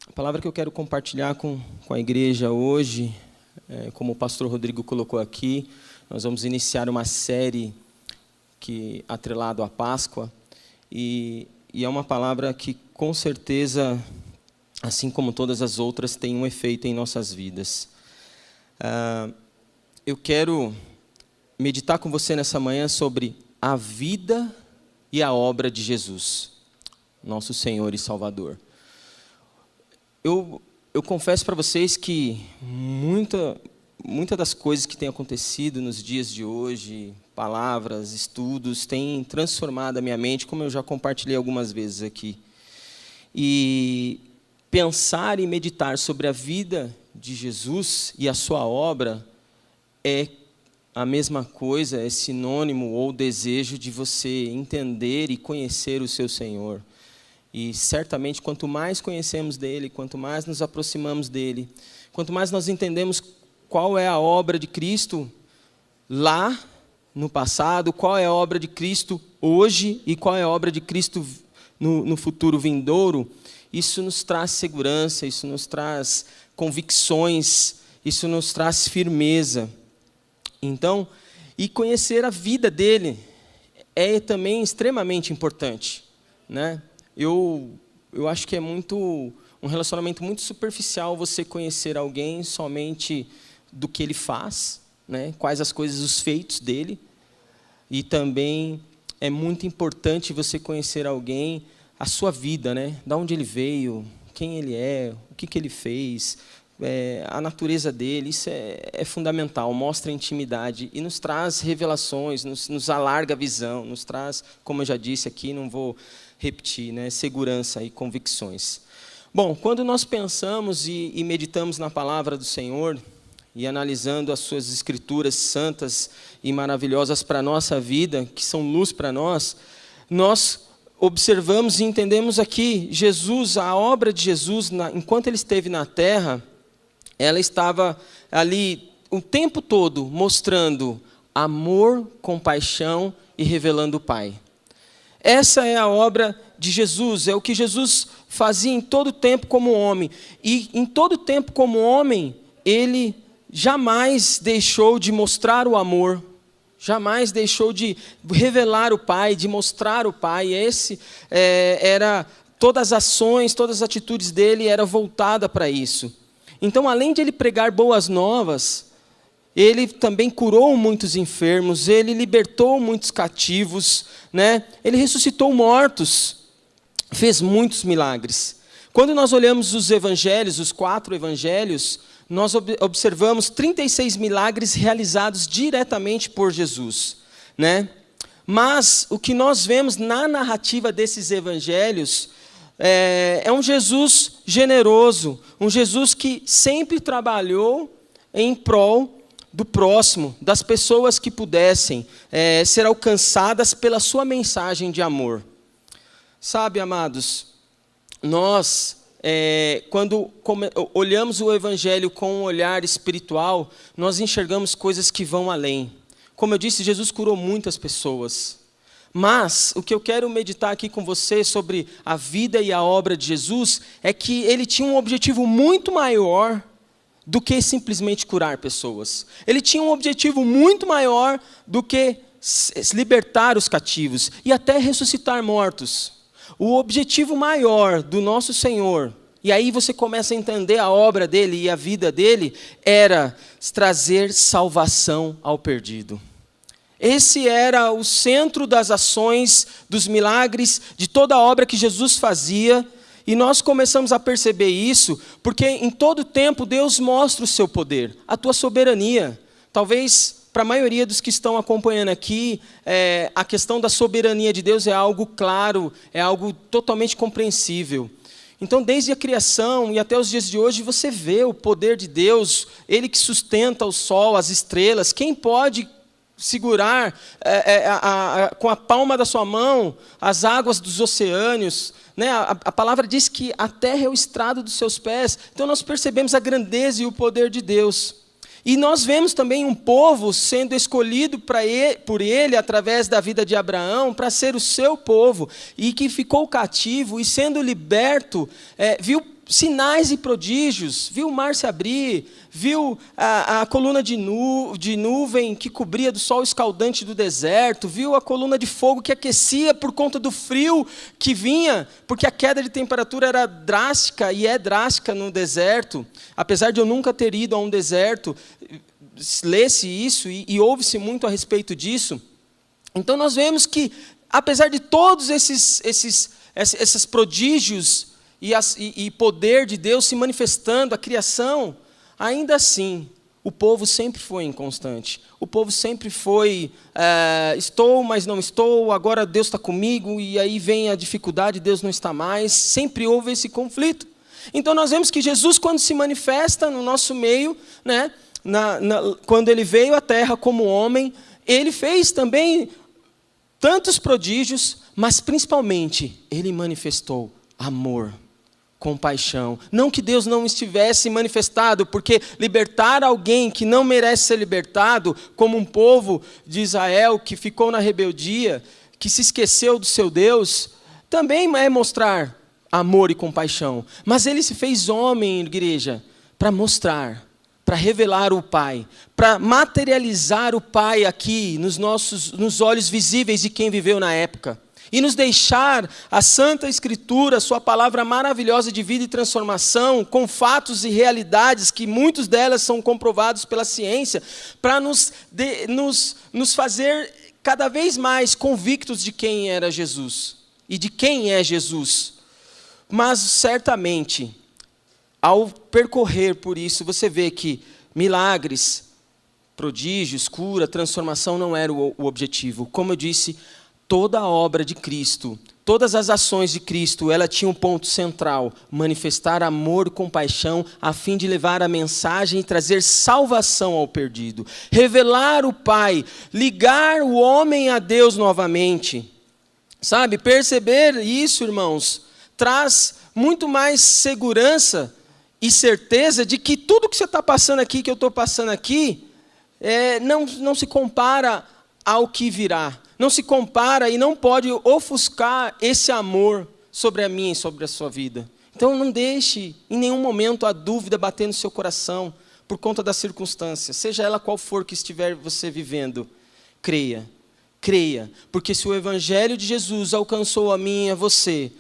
A palavra que eu quero compartilhar com a igreja hoje, como o pastor Rodrigo colocou aqui, nós vamos iniciar uma série atrelado à Páscoa, e é uma palavra que, com certeza, assim como todas as outras, tem um efeito em nossas vidas. Eu quero meditar com você nessa manhã sobre a vida e a obra de Jesus, nosso Senhor e Salvador. Eu confesso para vocês que muita das coisas que têm acontecido nos dias de hoje, palavras, estudos, têm transformado a minha mente, como eu já compartilhei algumas vezes aqui. E pensar e meditar sobre a vida de Jesus e a sua obra é a mesma coisa, é sinônimo ou desejo de você entender e conhecer o seu Senhor. E certamente, quanto mais conhecemos dele, quanto mais nos aproximamos dele, quanto mais nós entendemos qual é a obra de Cristo lá no passado, qual é a obra de Cristo hoje e qual é a obra de Cristo no futuro vindouro, isso nos traz segurança, isso nos traz convicções, isso nos traz firmeza. Então, e conhecer a vida dele é também extremamente importante, né? Eu acho que é um relacionamento muito superficial você conhecer alguém somente do que ele faz, né? Quais as coisas, os feitos dele. E também é muito importante você conhecer alguém, a sua vida, né? De onde ele veio, quem ele é, o que ele fez, a natureza dele. Isso é fundamental, mostra intimidade e nos traz revelações, nos alarga a visão, nos traz, como eu já disse aqui, não vou repetir, né? Segurança e convicções. Bom, quando nós pensamos e meditamos na palavra do Senhor e analisando as suas escrituras santas e maravilhosas para a nossa vida, que são luz para nós observamos e entendemos aqui Jesus, a obra de Jesus, enquanto ele esteve na terra, ela estava ali o tempo todo mostrando amor, compaixão e revelando o Pai. Essa é a obra de Jesus, é o que Jesus fazia em todo tempo como homem. E em todo tempo como homem, ele jamais deixou de mostrar o amor, jamais deixou de revelar o Pai, de mostrar o Pai. Todas as ações, todas as atitudes dele eram voltadas para isso. Então, além de ele pregar boas novas, ele também curou muitos enfermos, ele libertou muitos cativos, né? Ele ressuscitou mortos, fez muitos milagres. Quando nós olhamos os evangelhos, os 4 evangelhos, nós observamos 36 milagres realizados diretamente por Jesus, né? Mas o que nós vemos na narrativa desses evangelhos é um Jesus generoso, um Jesus que sempre trabalhou em prol do próximo, das pessoas que pudessem ser alcançadas pela sua mensagem de amor. Sabe, amados, nós, quando olhamos o Evangelho com um olhar espiritual, nós enxergamos coisas que vão além. Como eu disse, Jesus curou muitas pessoas. Mas o que eu quero meditar aqui com você sobre a vida e a obra de Jesus é que ele tinha um objetivo muito maior do que simplesmente curar pessoas. Ele tinha um objetivo muito maior do que libertar os cativos e até ressuscitar mortos. O objetivo maior do nosso Senhor, e aí você começa a entender a obra dele e a vida dele, era trazer salvação ao perdido. Esse era o centro das ações, dos milagres, de toda a obra que Jesus fazia. E nós começamos a perceber isso, porque em todo tempo Deus mostra o seu poder, a tua soberania. Talvez para a maioria dos que estão acompanhando aqui, a questão da soberania de Deus é algo claro, é algo totalmente compreensível. Então, desde a criação e até os dias de hoje, você vê o poder de Deus, Ele que sustenta o sol, as estrelas. Quem pode segurar com a palma da sua mão as águas dos oceânios, né? A palavra diz que a terra é o estrado dos seus pés. Então nós percebemos a grandeza e o poder de Deus. E nós vemos também um povo sendo escolhido por ele, através da vida de Abraão, para ser o seu povo, e que ficou cativo e sendo liberto, viu sinais e prodígios, viu o mar se abrir, viu a coluna de nuvem que cobria do sol escaldante do deserto, viu a coluna de fogo que aquecia por conta do frio que vinha, porque a queda de temperatura era drástica e é drástica no deserto. Apesar de eu nunca ter ido a um deserto, lê-se isso e ouve-se muito a respeito disso. Então nós vemos que, apesar de todos esses prodígios e poder de Deus se manifestando, a criação, ainda assim, o povo sempre foi inconstante. O povo sempre foi, estou, mas não estou, agora Deus está comigo, e aí vem a dificuldade, Deus não está mais. Sempre houve esse conflito. Então nós vemos que Jesus, quando se manifesta no nosso meio, né, quando ele veio à terra como homem, ele fez também tantos prodígios, mas principalmente ele manifestou amor, compaixão. Não que Deus não estivesse manifestado, porque libertar alguém que não merece ser libertado, como um povo de Israel que ficou na rebeldia, que se esqueceu do seu Deus, também é mostrar amor e compaixão. Mas ele se fez homem, igreja, para mostrar, para revelar o Pai, para materializar o Pai aqui nos olhos visíveis de quem viveu na época. E nos deixar a Santa Escritura, sua palavra maravilhosa de vida e transformação, com fatos e realidades que muitos delas são comprovados pela ciência, para nos fazer cada vez mais convictos de quem era Jesus e de quem é Jesus. Mas certamente, ao percorrer por isso, você vê que milagres, prodígios, cura, transformação não era o objetivo. Como eu disse, toda a obra de Cristo, todas as ações de Cristo, ela tinha um ponto central: manifestar amor e compaixão, a fim de levar a mensagem e trazer salvação ao perdido. Revelar o Pai, ligar o homem a Deus novamente. Sabe, perceber isso, irmãos, traz muito mais segurança e certeza de que tudo que você está passando aqui, que eu estou passando aqui, não se compara ao que virá. Não se compara e não pode ofuscar esse amor sobre a minha e sobre a sua vida. Então não deixe em nenhum momento a dúvida bater no seu coração por conta das circunstâncias, seja ela qual for que estiver você vivendo. Creia, porque se o Evangelho de Jesus alcançou a mim e a você,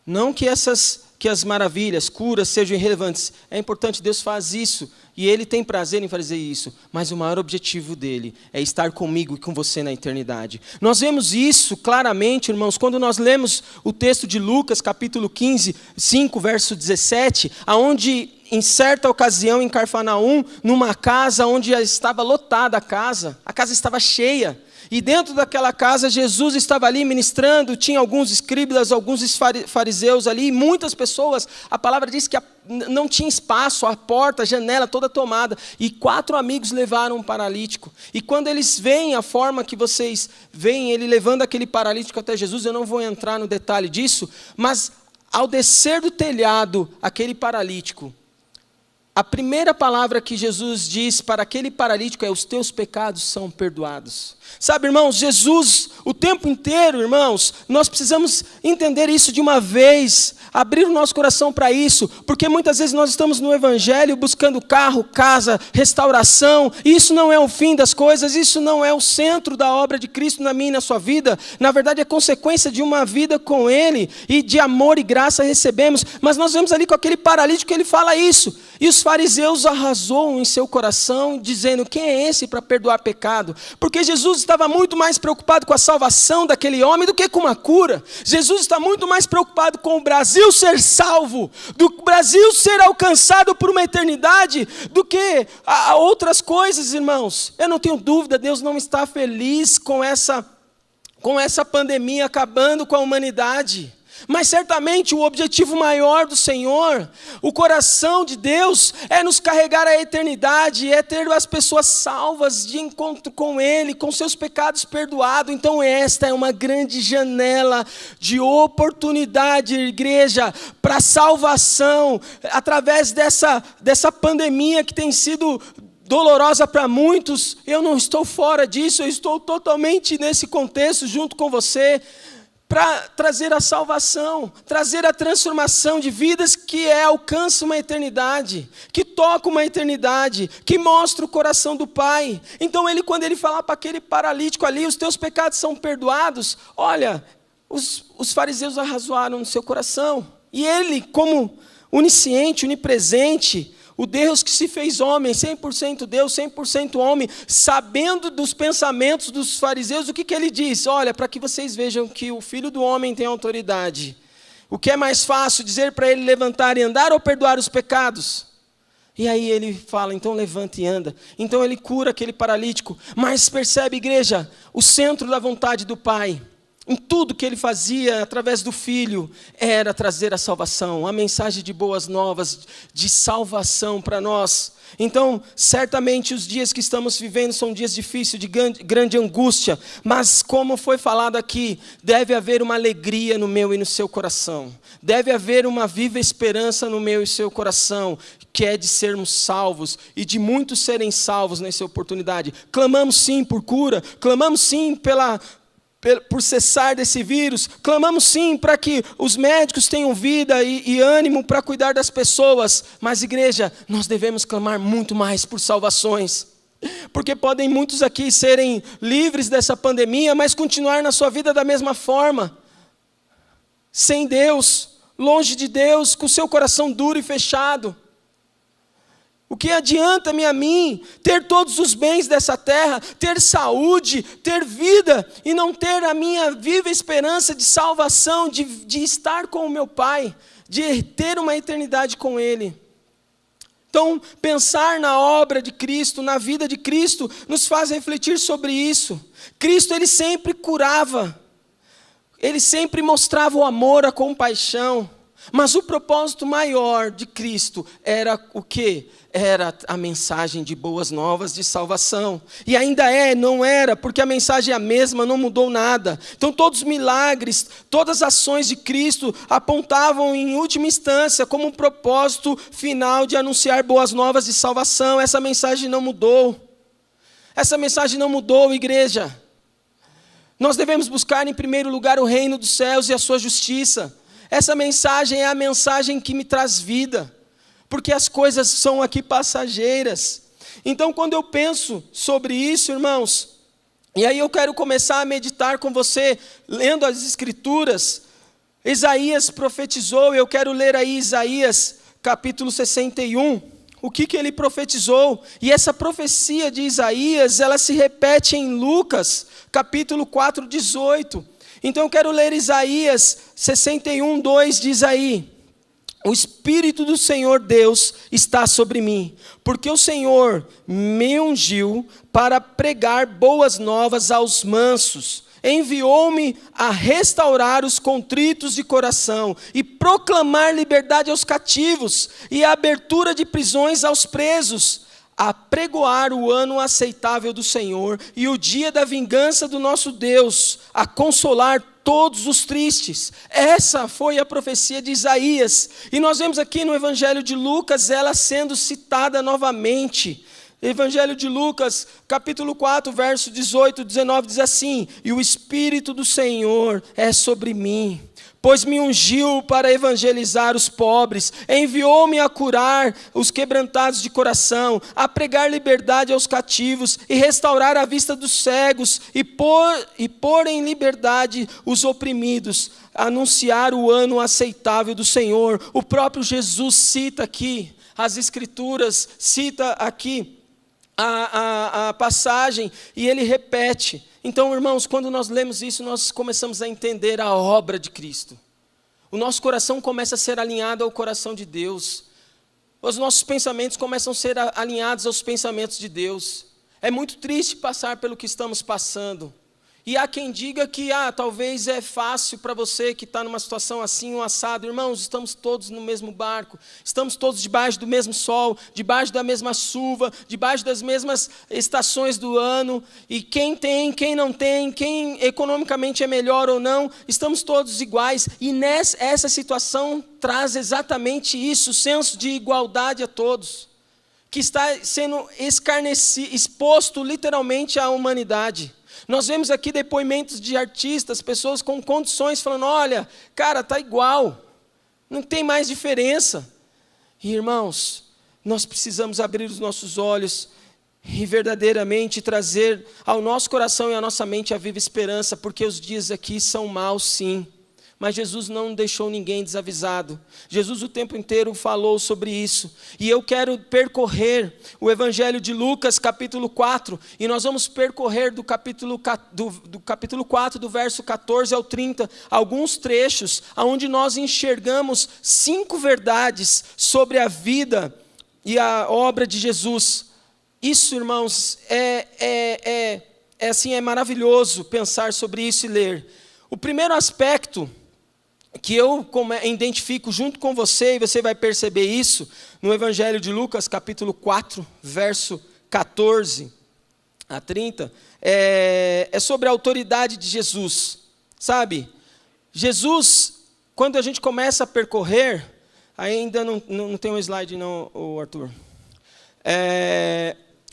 não que as maravilhas, curas sejam irrelevantes. É importante, Deus faz isso. E Ele tem prazer em fazer isso. Mas o maior objetivo dEle é estar comigo e com você na eternidade. Nós vemos isso claramente, irmãos, quando nós lemos o texto de Lucas, capítulo 15, 5, verso 17, aonde em certa ocasião em Cafarnaum, numa casa onde estava lotada a casa estava cheia. E dentro daquela casa, Jesus estava ali ministrando, tinha alguns escribas, alguns fariseus ali, e muitas pessoas. A palavra diz que não tinha espaço, a porta, a janela toda tomada. E 4 amigos levaram um paralítico. E quando eles veem a forma que vocês veem, ele levando aquele paralítico até Jesus, eu não vou entrar no detalhe disso, mas ao descer do telhado, aquele paralítico, a primeira palavra que Jesus diz para aquele paralítico é: os teus pecados são perdoados. Sabe, irmãos, Jesus, o tempo inteiro, irmãos, nós precisamos entender isso de uma vez, abrir o nosso coração para isso, porque muitas vezes nós estamos no Evangelho buscando carro, casa, restauração, e isso não é o fim das coisas, isso não é o centro da obra de Cristo na minha e na sua vida. Na verdade é consequência de uma vida com Ele, e de amor e graça recebemos. Mas nós vemos ali com aquele paralítico, ele fala isso, e os fariseus arrasou em seu coração, dizendo: quem é esse para perdoar pecado? Porque Jesus estava muito mais preocupado com a salvação daquele homem do que com uma cura. Jesus está muito mais preocupado com o Brasil ser salvo, do Brasil ser alcançado por uma eternidade, do que outras coisas, irmãos. Eu não tenho dúvida, Deus não está feliz com essa pandemia acabando com a humanidade. Mas certamente o objetivo maior do Senhor, o coração de Deus, é nos carregar à eternidade, é ter as pessoas salvas de encontro com Ele, com seus pecados perdoados. Então esta é uma grande janela de oportunidade, igreja, para salvação, através dessa pandemia que tem sido dolorosa para muitos. Eu não estou fora disso, eu estou totalmente nesse contexto junto com você. para trazer a salvação, trazer a transformação de vidas que alcança uma eternidade, que toca uma eternidade, que mostra o coração do Pai. Então quando ele falar para aquele paralítico ali, os teus pecados são perdoados, olha, os fariseus arrazoaram no seu coração. E ele, como onisciente, onipresente, o Deus que se fez homem, 100% Deus, 100% homem, sabendo dos pensamentos dos fariseus, o que ele diz? Olha, para que vocês vejam que o Filho do Homem tem autoridade. O que é mais fácil, dizer para ele levantar e andar ou perdoar os pecados? E aí ele fala, então levanta e anda. Então ele cura aquele paralítico. Mas percebe, igreja, o centro da vontade do Pai, em tudo que ele fazia através do Filho, era trazer a salvação, a mensagem de boas novas, de salvação para nós. Então, certamente os dias que estamos vivendo são dias difíceis, de grande angústia, mas como foi falado aqui, deve haver uma alegria no meu e no seu coração, deve haver uma viva esperança no meu e seu coração, que é de sermos salvos e de muitos serem salvos nessa oportunidade. Clamamos sim por cura, clamamos sim por cessar desse vírus, clamamos sim para que os médicos tenham vida e ânimo para cuidar das pessoas, mas igreja, nós devemos clamar muito mais por salvações, porque podem muitos aqui serem livres dessa pandemia, mas continuar na sua vida da mesma forma, sem Deus, longe de Deus, com seu coração duro e fechado. O que adianta-me a mim ter todos os bens dessa terra, ter saúde, ter vida, e não ter a minha viva esperança de salvação, de estar com o meu Pai, de ter uma eternidade com Ele? Então, pensar na obra de Cristo, na vida de Cristo, nos faz refletir sobre isso. Cristo, Ele sempre curava, Ele sempre mostrava o amor, a compaixão, mas o propósito maior de Cristo era o quê? Era a mensagem de boas novas de salvação. E ainda não era, porque a mensagem é a mesma, não mudou nada. Então todos os milagres, todas as ações de Cristo apontavam em última instância como um propósito final de anunciar boas novas de salvação. Essa mensagem não mudou. Essa mensagem não mudou, igreja. Nós devemos buscar em primeiro lugar o reino dos céus e a sua justiça. Essa mensagem é a mensagem que me traz vida, porque as coisas são aqui passageiras. Então, quando eu penso sobre isso, irmãos, e aí eu quero começar a meditar com você, lendo as Escrituras. Isaías profetizou, eu quero ler aí Isaías, capítulo 61, o que ele profetizou. E essa profecia de Isaías, ela se repete em Lucas, capítulo 4, 18. Então eu quero ler Isaías 61, 2, diz aí: o Espírito do Senhor Deus está sobre mim, porque o Senhor me ungiu para pregar boas novas aos mansos, enviou-me a restaurar os contritos de coração e proclamar liberdade aos cativos e a abertura de prisões aos presos, a pregoar o ano aceitável do Senhor e o dia da vingança do nosso Deus, a consolar todos os tristes. Essa foi a profecia de Isaías. E nós vemos aqui no Evangelho de Lucas ela sendo citada novamente. Evangelho de Lucas, capítulo 4, verso 18, 19, diz assim: e o Espírito do Senhor é sobre mim, pois me ungiu para evangelizar os pobres, enviou-me a curar os quebrantados de coração, a pregar liberdade aos cativos e restaurar a vista dos cegos e pôr em liberdade os oprimidos, anunciar o ano aceitável do Senhor. O próprio Jesus cita aqui, as Escrituras cita aqui a passagem e ele repete. Então, irmãos, quando nós lemos isso, nós começamos a entender a obra de Cristo. O nosso coração começa a ser alinhado ao coração de Deus. Os nossos pensamentos começam a ser alinhados aos pensamentos de Deus. É muito triste passar pelo que estamos passando. E há quem diga que talvez é fácil para você que está numa situação assim, um assado. Irmãos, estamos todos no mesmo barco, estamos todos debaixo do mesmo sol, debaixo da mesma chuva, debaixo das mesmas estações do ano. E quem tem, quem não tem, quem economicamente é melhor ou não, estamos todos iguais. E essa situação traz exatamente isso, o senso de igualdade a todos, que está sendo exposto literalmente à humanidade. Nós vemos aqui depoimentos de artistas, pessoas com condições, falando, olha, cara, está igual, não tem mais diferença. E, irmãos, nós precisamos abrir os nossos olhos e verdadeiramente trazer ao nosso coração e à nossa mente a viva esperança, porque os dias aqui são maus, sim. Mas Jesus não deixou ninguém desavisado. Jesus o tempo inteiro falou sobre isso. E eu quero percorrer o Evangelho de Lucas, capítulo 4. E nós vamos percorrer do capítulo 4, do verso 14 ao 30, alguns trechos, onde nós enxergamos 5 verdades sobre a vida e a obra de Jesus. Isso, irmãos, é maravilhoso pensar sobre isso e ler. O primeiro aspecto que eu identifico junto com você, e você vai perceber isso, no Evangelho de Lucas, capítulo 4, verso 14 a 30, é sobre a autoridade de Jesus, sabe? Jesus, quando a gente começa a percorrer, ainda não tem um slide não, Arthur.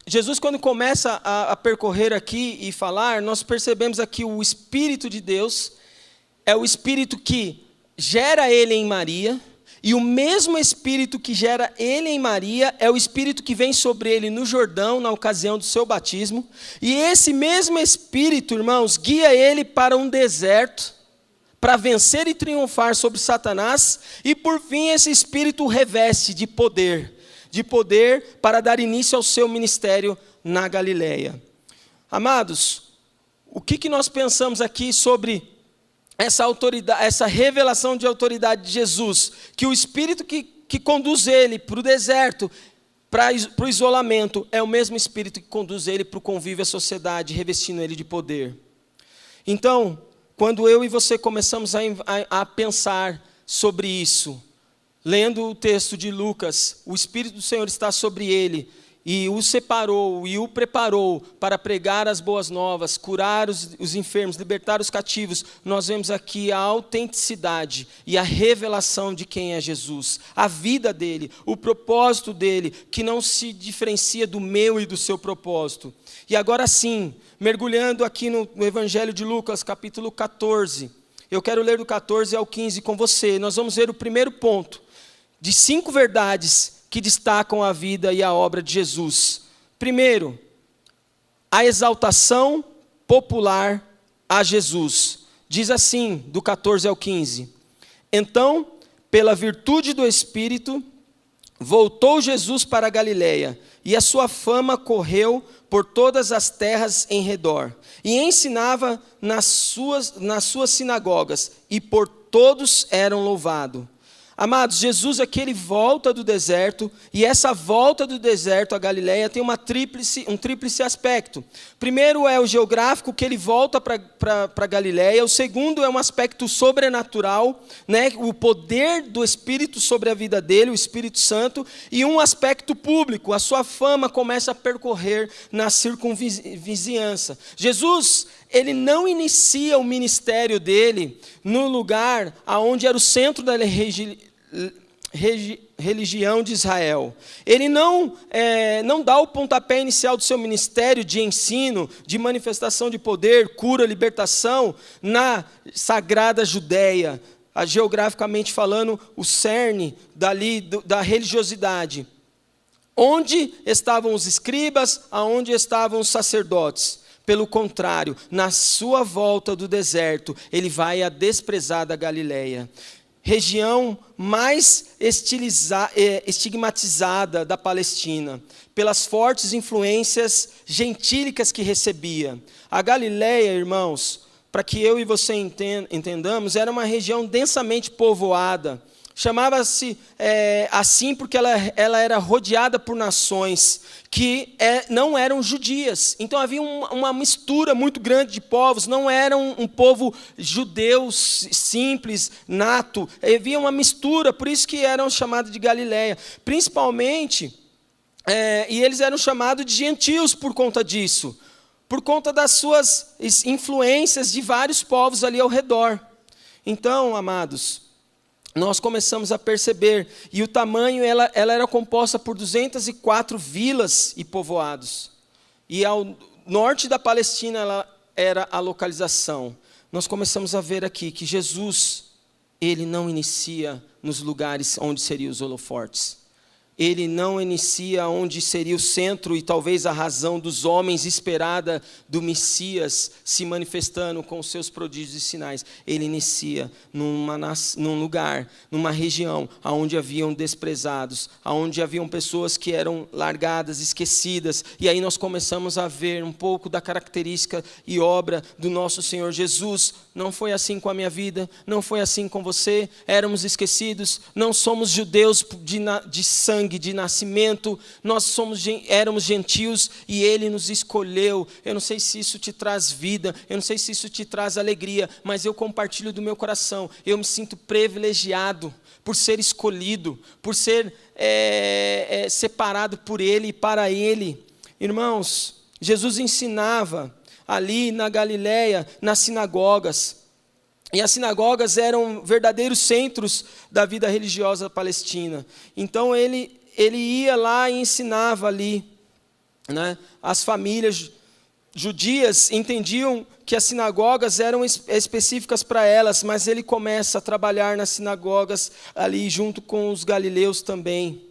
Jesus, quando começa a percorrer aqui e falar, nós percebemos aqui o Espírito de Deus, é o Espírito que gera ele em Maria, e o mesmo Espírito que gera ele em Maria é o Espírito que vem sobre ele no Jordão, na ocasião do seu batismo, e esse mesmo Espírito, irmãos, guia ele para um deserto, para vencer e triunfar sobre Satanás, e por fim esse Espírito o reveste de poder para dar início ao seu ministério na Galileia. Amados, o que nós pensamos aqui sobre essa autoridade, essa revelação de autoridade de Jesus? Que o Espírito que conduz ele para o deserto, para o isolamento, é o mesmo Espírito que conduz ele para o convívio à sociedade, revestindo ele de poder. Então, quando eu e você começamos a pensar sobre isso, lendo o texto de Lucas, o Espírito do Senhor está sobre ele, e o separou e o preparou para pregar as boas novas, curar os enfermos, libertar os cativos. Nós vemos aqui a autenticidade e a revelação de quem é Jesus, a vida dele, o propósito dele, que não se diferencia do meu e do seu propósito. E agora sim, mergulhando aqui no Evangelho de Lucas, capítulo 14, eu quero ler do 14 ao 15 com você. Nós vamos ver o primeiro ponto de 5 verdades que destacam a vida e a obra de Jesus. Primeiro, a exaltação popular a Jesus. Diz assim, do 14 ao 15. Então, pela virtude do Espírito, voltou Jesus para a Galileia, e a sua fama correu por todas as terras em redor, e ensinava nas suas sinagogas, e por todos eram louvado. Amados, Jesus aqui ele volta do deserto, e essa volta do deserto à Galileia tem um tríplice aspecto. Primeiro é o geográfico, que ele volta para Galileia. O segundo é um aspecto sobrenatural, né? O poder do Espírito sobre a vida dele, o Espírito Santo. E um aspecto público, a sua fama começa a percorrer na circunvizinhança. Jesus, ele não inicia o ministério dele no lugar onde era o centro da religião de Israel. Ele não dá o pontapé inicial do seu ministério de ensino, de manifestação de poder, cura, libertação, na sagrada Judéia, geograficamente falando, o cerne da religiosidade. Onde estavam os escribas, aonde estavam os sacerdotes? Pelo contrário, na sua volta do deserto, ele vai à desprezada Galileia, região mais estigmatizada da Palestina, pelas fortes influências gentílicas que recebia. A Galileia, irmãos, para que eu e você entendamos, era uma região densamente povoada. Chamava-se assim porque ela era rodeada por nações que não eram judias. Então havia uma mistura muito grande de povos, não era um povo judeu simples, nato. Havia uma mistura, por isso que eram chamados de Galileia. Principalmente, e eles eram chamados de gentios por conta disso, por conta das suas influências de vários povos ali ao redor. Então, amados, nós começamos a perceber, e o tamanho, ela era composta por 204 vilas e povoados. E ao norte da Palestina, era a localização? Nós começamos a ver aqui que Jesus, ele não inicia nos lugares onde seriam os holofortes. Ele não inicia onde seria o centro e talvez a razão dos homens esperada do Messias se manifestando com os seus prodígios e sinais. Ele inicia num lugar, numa região onde haviam desprezados, onde haviam pessoas que eram largadas, esquecidas. E aí nós começamos a ver um pouco da característica e obra do nosso Senhor Jesus. Não foi assim com a minha vida, não foi assim com você. Éramos esquecidos, não somos judeus de sangue, de nascimento, nós éramos gentios e Ele nos escolheu. Eu não sei se isso te traz vida, eu não sei se isso te traz alegria, mas eu compartilho do meu coração. Eu me sinto privilegiado por ser escolhido, por ser separado por Ele e para Ele. Irmãos, Jesus ensinava ali na Galileia, nas sinagogas. E as sinagogas eram verdadeiros centros da vida religiosa palestina. Então ele ia lá e ensinava ali, né? As famílias judias entendiam que as sinagogas eram específicas para elas, mas ele começa a trabalhar nas sinagogas ali junto com os galileus também,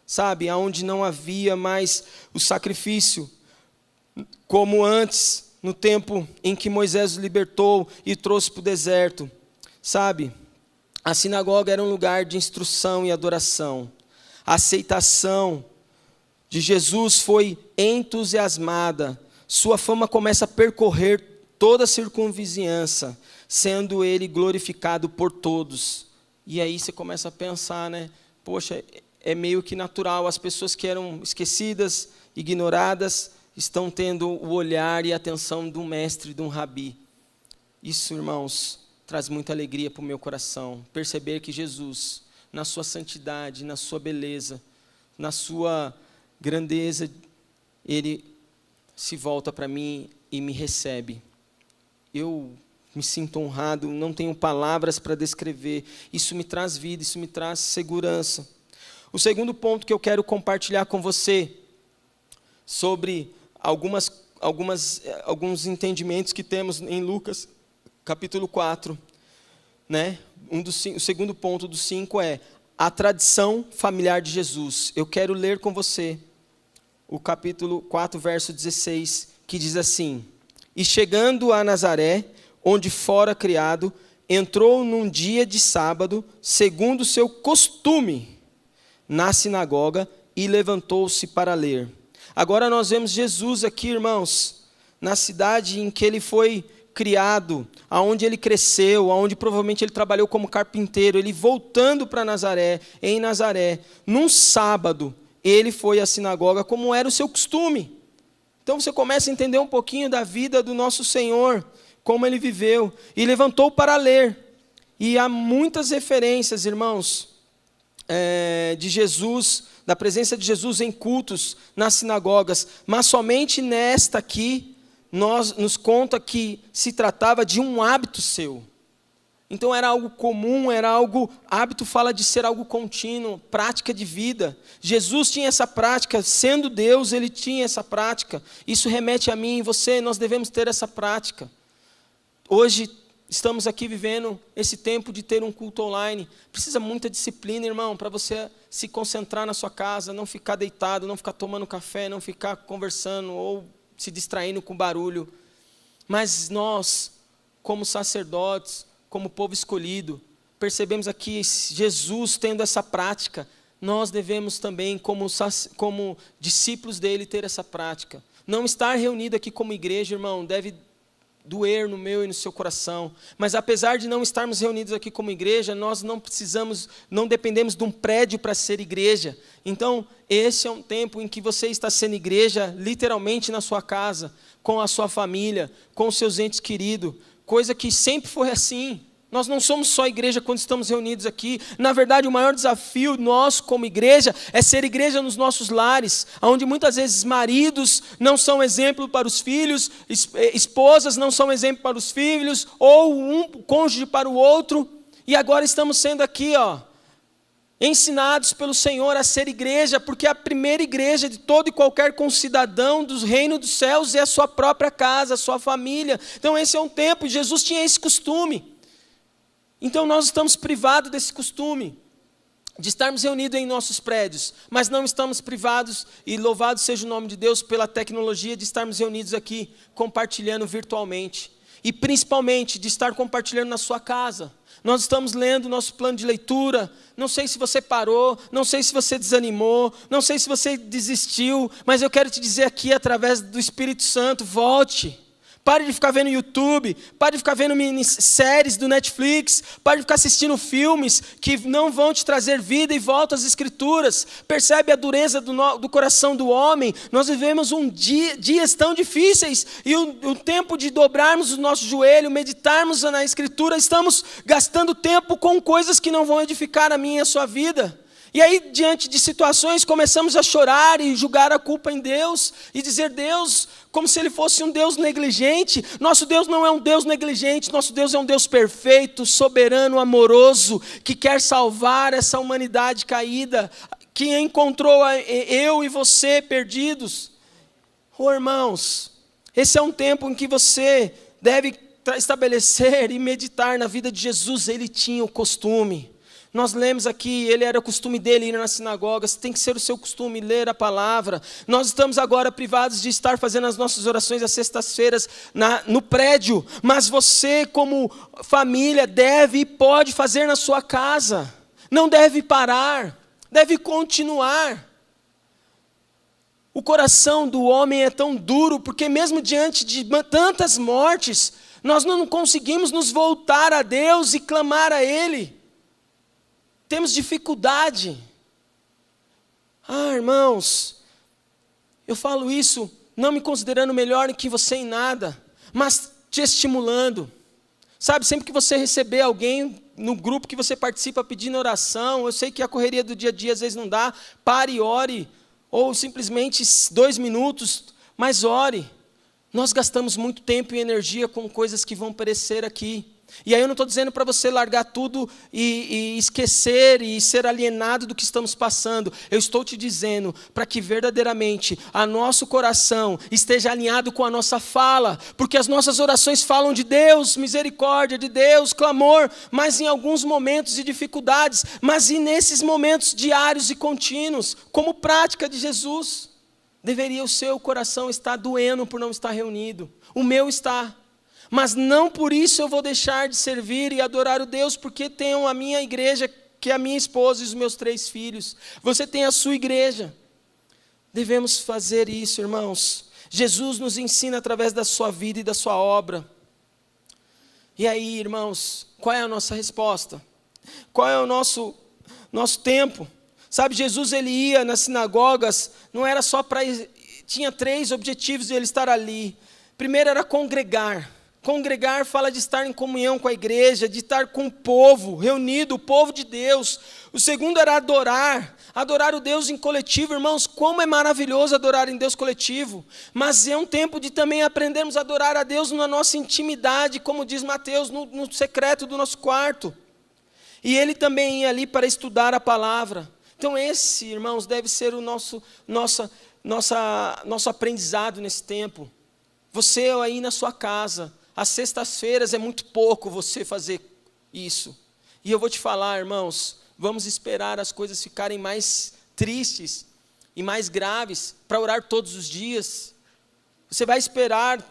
sabe? Onde não havia mais o sacrifício, como antes, no tempo em que Moisés os libertou e trouxe para o deserto, sabe? A sinagoga era um lugar de instrução e adoração. A aceitação de Jesus foi entusiasmada. Sua fama começa a percorrer toda a circunvizinhança, sendo ele glorificado por todos. E aí você começa a pensar, né? Poxa, é meio que natural, as pessoas que eram esquecidas, ignoradas, estão tendo o olhar e a atenção de um mestre, de um rabi. Isso, irmãos, traz muita alegria para o meu coração. Perceber que Jesus, na sua santidade, na sua beleza, na sua grandeza, Ele se volta para mim e me recebe. Eu me sinto honrado, não tenho palavras para descrever. Isso me traz vida, isso me traz segurança. O segundo ponto que eu quero compartilhar com você, sobre alguns entendimentos que temos em Lucas, capítulo 4, né? O segundo ponto dos 5 é a tradição familiar de Jesus. Eu quero ler com você o capítulo 4, verso 16, que diz assim: E chegando a Nazaré, onde fora criado, entrou num dia de sábado, segundo o seu costume, na sinagoga, e levantou-se para ler. Agora nós vemos Jesus aqui, irmãos, na cidade em que ele foi criado, aonde ele cresceu, aonde provavelmente ele trabalhou como carpinteiro. Ele voltando para Nazaré, em Nazaré, num sábado, ele foi à sinagoga como era o seu costume. Então você começa a entender um pouquinho da vida do nosso Senhor, como ele viveu, e levantou para ler. E há muitas referências, irmãos, de Jesus, da presença de Jesus em cultos, nas sinagogas, mas somente nesta aqui, nos conta que se tratava de um hábito seu. Então era algo comum, hábito fala de ser algo contínuo, prática de vida. Jesus tinha essa prática, sendo Deus, ele tinha essa prática. Isso remete a mim e você, nós devemos ter essa prática. Hoje, estamos aqui vivendo esse tempo de ter um culto online. Precisa muita disciplina, irmão, para você se concentrar na sua casa, não ficar deitado, não ficar tomando café, não ficar conversando ou se distraindo com barulho. Mas nós, como sacerdotes, como povo escolhido, percebemos aqui Jesus tendo essa prática. Nós devemos também, como discípulos dele, ter essa prática. Não estar reunido aqui como igreja, irmão, deve doer no meu e no seu coração. Mas apesar de não estarmos reunidos aqui como igreja, nós não dependemos de um prédio para ser igreja. Então, esse é um tempo em que você está sendo igreja, literalmente na sua casa, com a sua família, com os seus entes queridos, coisa que sempre foi assim. Nós não somos só igreja quando estamos reunidos aqui. Na verdade, o maior desafio nosso como igreja é ser igreja nos nossos lares, onde muitas vezes maridos não são exemplo para os filhos, esposas não são exemplo para os filhos, ou um cônjuge para o outro. E agora estamos sendo aqui, ensinados pelo Senhor a ser igreja, porque a primeira igreja de todo e qualquer concidadão do reino dos céus é a sua própria casa, a sua família. Então esse é um tempo, Jesus tinha esse costume. Então nós estamos privados desse costume, de estarmos reunidos em nossos prédios, mas não estamos privados, e louvado seja o nome de Deus pela tecnologia, de estarmos reunidos aqui, compartilhando virtualmente, e principalmente de estar compartilhando na sua casa. Nós estamos lendo o nosso plano de leitura, não sei se você parou, não sei se você desanimou, não sei se você desistiu, mas eu quero te dizer aqui, através do Espírito Santo, volte. Pare de ficar vendo YouTube, pare de ficar vendo minisséries do Netflix, pare de ficar assistindo filmes que não vão te trazer vida, e volta às Escrituras. Percebe a dureza do coração do homem? Nós vivemos dias tão difíceis, e o tempo de dobrarmos o nosso joelho, meditarmos na Escritura, estamos gastando tempo com coisas que não vão edificar a minha e a sua vida. E aí, diante de situações, começamos a chorar e julgar a culpa em Deus, e dizer: Deus, como se Ele fosse um Deus negligente. Nosso Deus não é um Deus negligente, nosso Deus é um Deus perfeito, soberano, amoroso, que quer salvar essa humanidade caída, que encontrou eu e você perdidos. Oh, irmãos, esse é um tempo em que você deve estabelecer e meditar na vida de Jesus. Ele tinha o costume. Nós lemos aqui, era o costume dele ir nas sinagogas, tem que ser o seu costume ler a palavra. Nós estamos agora privados de estar fazendo as nossas orações às sextas-feiras no prédio, mas você, como família, deve e pode fazer na sua casa. Não deve parar, deve continuar. O coração do homem é tão duro, porque mesmo diante de tantas mortes, nós não conseguimos nos voltar a Deus e clamar a Ele. Temos dificuldade. Irmãos, eu falo isso não me considerando melhor que você em nada, mas te estimulando. Sabe, sempre que você receber alguém no grupo que você participa pedindo oração, eu sei que a correria do dia a dia às vezes não dá, pare e ore, ou simplesmente 2 minutos, mas ore. Nós gastamos muito tempo e energia com coisas que vão perecer aqui. E aí eu não estou dizendo para você largar tudo e esquecer e ser alienado do que estamos passando. Eu estou te dizendo para que verdadeiramente a nosso coração esteja alinhado com a nossa fala, porque as nossas orações falam de Deus, misericórdia de Deus, clamor, mas em alguns momentos de dificuldades, mas e nesses momentos diários e contínuos, como prática de Jesus, deveria o seu coração estar doendo por não estar reunido. O meu está. Mas não por isso eu vou deixar de servir e adorar o Deus, porque tenho a minha igreja, que é a minha esposa e os meus 3 filhos. Você tem a sua igreja. Devemos fazer isso, irmãos. Jesus nos ensina através da sua vida e da sua obra. E aí, irmãos, qual é a nossa resposta? Qual é o nosso tempo? Sabe, Jesus ele ia nas sinagogas, não era só para... Tinha 3 objetivos de ele estar ali. Primeiro era congregar. Congregar fala de estar em comunhão com a igreja, de estar com o povo, reunido, o povo de Deus. O segundo era adorar o Deus em coletivo. Irmãos, como é maravilhoso adorar em Deus coletivo. Mas é um tempo de também aprendermos a adorar a Deus na nossa intimidade, como diz Mateus, no secreto do nosso quarto. E ele também ia ali para estudar a palavra. Então esse, irmãos, deve ser o nosso aprendizado nesse tempo. Você aí na sua casa, às sextas-feiras é muito pouco você fazer isso. E eu vou te falar, irmãos, vamos esperar as coisas ficarem mais tristes e mais graves para orar todos os dias. Você vai esperar,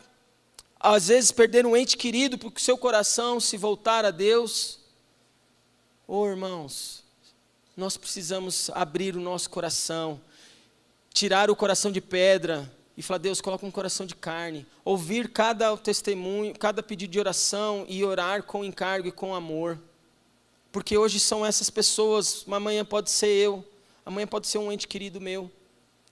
às vezes, perder um ente querido para o seu coração se voltar a Deus. Irmãos, nós precisamos abrir o nosso coração, tirar o coração de pedra e falar: Deus, coloca um coração de carne. Ouvir cada testemunho, cada pedido de oração e orar com encargo e com amor. Porque hoje são essas pessoas, amanhã pode ser eu, amanhã pode ser um ente querido meu.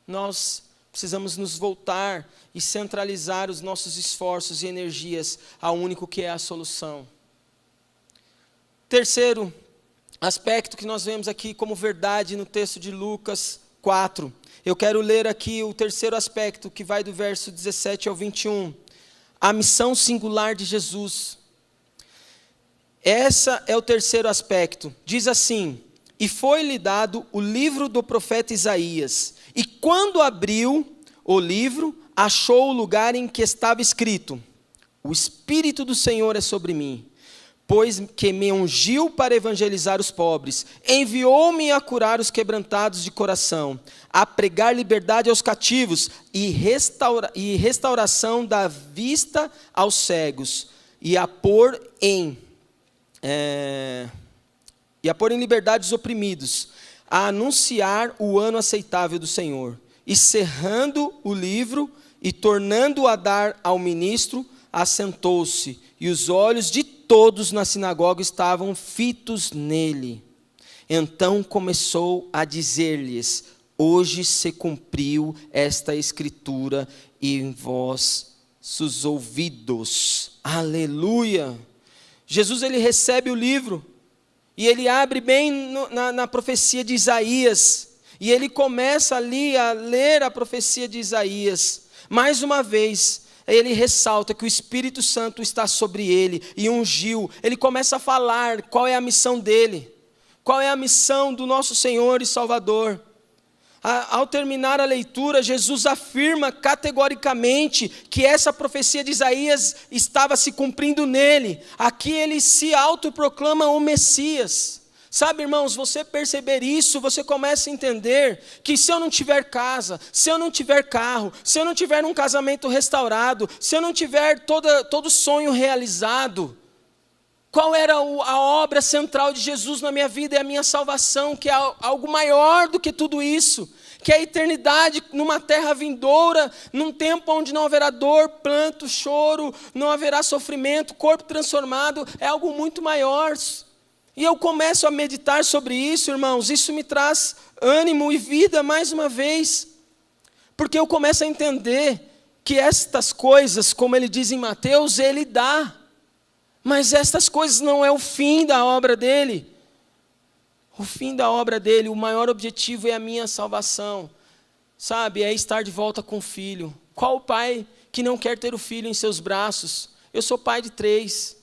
Nós precisamos nos voltar e centralizar os nossos esforços e energias ao único que é a solução. Terceiro aspecto que nós vemos aqui como verdade no texto de Lucas 4. Eu quero ler aqui o terceiro aspecto, que vai do verso 17 ao 21. A missão singular de Jesus. Esse é o terceiro aspecto. Diz assim: e foi-lhe dado o livro do profeta Isaías. E quando abriu o livro, achou o lugar em que estava escrito: o Espírito do Senhor é sobre mim, pois que me ungiu para evangelizar os pobres, enviou-me a curar os quebrantados de coração, a pregar liberdade aos cativos e restauração da vista aos cegos, e a pôr em liberdade os oprimidos, a anunciar o ano aceitável do Senhor. E cerrando o livro e tornando-o a dar ao ministro, assentou-se, e os olhos de todos na sinagoga estavam fitos nele. Então começou a dizer-lhes: hoje se cumpriu esta escritura em vossos ouvidos. Aleluia! Jesus, ele recebe o livro, e ele abre bem na profecia de Isaías, e ele começa ali a ler a profecia de Isaías. Mais uma vez, ele ressalta que o Espírito Santo está sobre ele e ungiu. Ele começa a falar qual é a missão dele, qual é a missão do nosso Senhor e Salvador. Ao terminar a leitura, Jesus afirma categoricamente que essa profecia de Isaías estava se cumprindo nele. Aqui ele se autoproclama o Messias. Sabe, irmãos, você perceber isso, você começa a entender que se eu não tiver casa, se eu não tiver carro, se eu não tiver um casamento restaurado, se eu não tiver todo sonho realizado, qual era a obra central de Jesus na minha vida e a minha salvação, que é algo maior do que tudo isso, que é a eternidade numa terra vindoura, num tempo onde não haverá dor, pranto, choro, não haverá sofrimento, corpo transformado, é algo muito maior. E eu começo a meditar sobre isso, irmãos, isso me traz ânimo e vida mais uma vez, porque eu começo a entender que estas coisas, como ele diz em Mateus, ele dá, mas estas coisas não é o fim da obra dele. O fim da obra dele, o maior objetivo é a minha salvação, sabe, é estar de volta com o filho. Qual o pai que não quer ter o filho em seus braços? Eu sou pai de 3,